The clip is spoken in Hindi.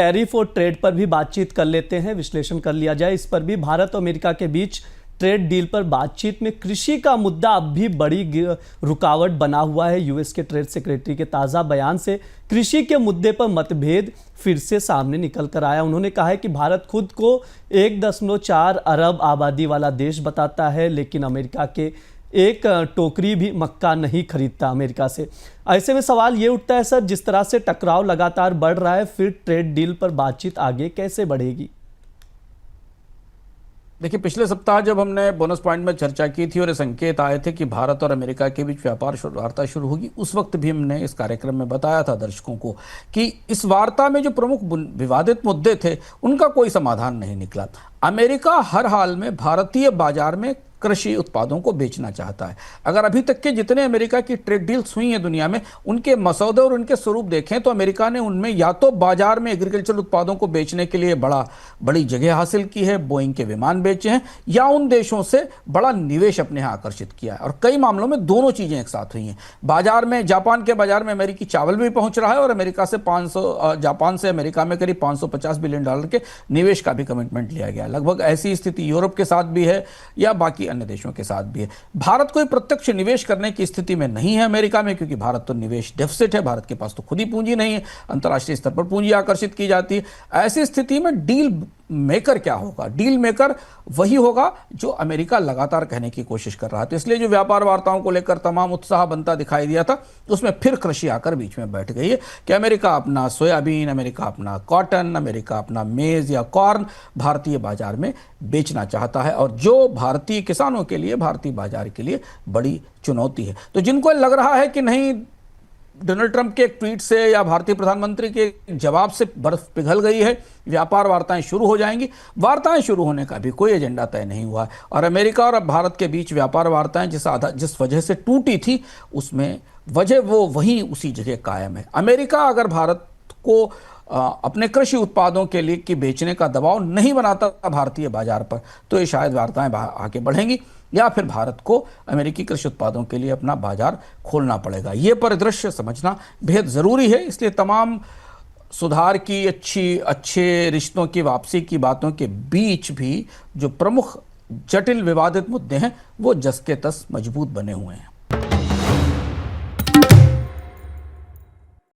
टैरिफ और ट्रेड पर भी बातचीत कर लेते हैं, विश्लेषण कर लिया जाए इस पर भी। भारत और अमेरिका के बीच ट्रेड डील पर बातचीत में कृषि का मुद्दा अब भी बड़ी रुकावट बना हुआ है। यूएस के ट्रेड सेक्रेटरी के ताज़ा बयान से कृषि के मुद्दे पर मतभेद फिर से सामने निकल कर आया। उन्होंने कहा है कि भारत खुद को 1.4 अरब आबादी वाला देश बताता है, लेकिन अमेरिका के एक टोकरी भी मक्का नहीं खरीदता अमेरिका से। ऐसे में सवाल ये उठता है सर, जिस तरह से टकराव लगातार बढ़ रहा है, फिर ट्रेड डील पर बातचीत आगे कैसे बढ़ेगी? देखिए, पिछले सप्ताह जब हमने बोनस पॉइंट में चर्चा की थी और ये संकेत आए थे कि भारत और अमेरिका के बीच व्यापार वार्ता शुरू होगी, उस वक्त भी हमने इस कार्यक्रम में बताया था दर्शकों को कि इस वार्ता में जो प्रमुख विवादित मुद्दे थे उनका कोई समाधान नहीं निकला। अमेरिका हर हाल में भारतीय बाजार में कृषि उत्पादों को बेचना चाहता है। अगर अभी तक के जितने अमेरिका की ट्रेड डील्स हुई हैं दुनिया में, उनके मसौदे और उनके स्वरूप देखें तो अमेरिका ने उनमें या तो बाजार में एग्रीकल्चर उत्पादों को बेचने के लिए बड़ी जगह हासिल की है, बोइंग के विमान बेचे हैं, या उन देशों से बड़ा निवेश अपने यहाँ आकर्षित किया है। और कई मामलों में दोनों चीजें एक साथ हुई हैं। बाजार में, जापान के बाजार में अमेरिकी चावल भी पहुंच रहा है और अमेरिका से जापान से अमेरिका में करीब $550 बिलियन के निवेश का भी कमिटमेंट लिया गया। लगभग ऐसी स्थिति यूरोप के साथ भी है या बाकी अन्य देशों के साथ भी है। भारत कोई प्रत्यक्ष निवेश करने की स्थिति में नहीं है अमेरिका में, क्योंकि भारत तो निवेश डेफिसिट है, भारत के पास तो खुद ही पूंजी नहीं है, अंतर्राष्ट्रीय स्तर पर पूंजी आकर्षित की जाती है। ऐसी स्थिति में डील मेकर क्या होगा? डील मेकर वही होगा जो अमेरिका लगातार कहने की कोशिश कर रहा था। इसलिए जो व्यापार वार्ताओं को लेकर तमाम उत्साह बनता दिखाई दिया था, उसमें फिर कृषि आकर बीच में बैठ गई है कि अमेरिका अपना सोयाबीन, अमेरिका अपना कॉटन, अमेरिका अपना मेज या कॉर्न भारतीय बाजार में बेचना चाहता है, और जो भारतीय किसानों के लिए, भारतीय बाजार के लिए बड़ी चुनौती है। तो जिनको लग रहा है कि नहीं, डोनाल्ड ट्रंप के एक ट्वीट से या भारतीय प्रधानमंत्री के जवाब से बर्फ पिघल गई है, व्यापार वार्ताएं शुरू हो जाएंगी, वार्ताएं शुरू होने का भी कोई एजेंडा तय नहीं हुआ है। और अमेरिका और भारत के बीच व्यापार वार्ताएं जिस वजह से टूटी थी, उसमें वजह वो वहीं उसी जगह कायम है। अमेरिका अगर भारत को अपने कृषि उत्पादों के लिए कि बेचने का दबाव नहीं बनाता भारतीय बाजार पर, तो ये शायद वार्ताएं आगे बढ़ेंगी, या फिर भारत को अमेरिकी कृषि उत्पादों के लिए अपना बाजार खोलना पड़ेगा। ये परिदृश्य समझना बेहद ज़रूरी है। इसलिए तमाम सुधार की, अच्छे रिश्तों की वापसी की बातों के बीच भी जो प्रमुख जटिल विवादित मुद्दे हैं वो जस के तस मजबूत बने हुए हैं।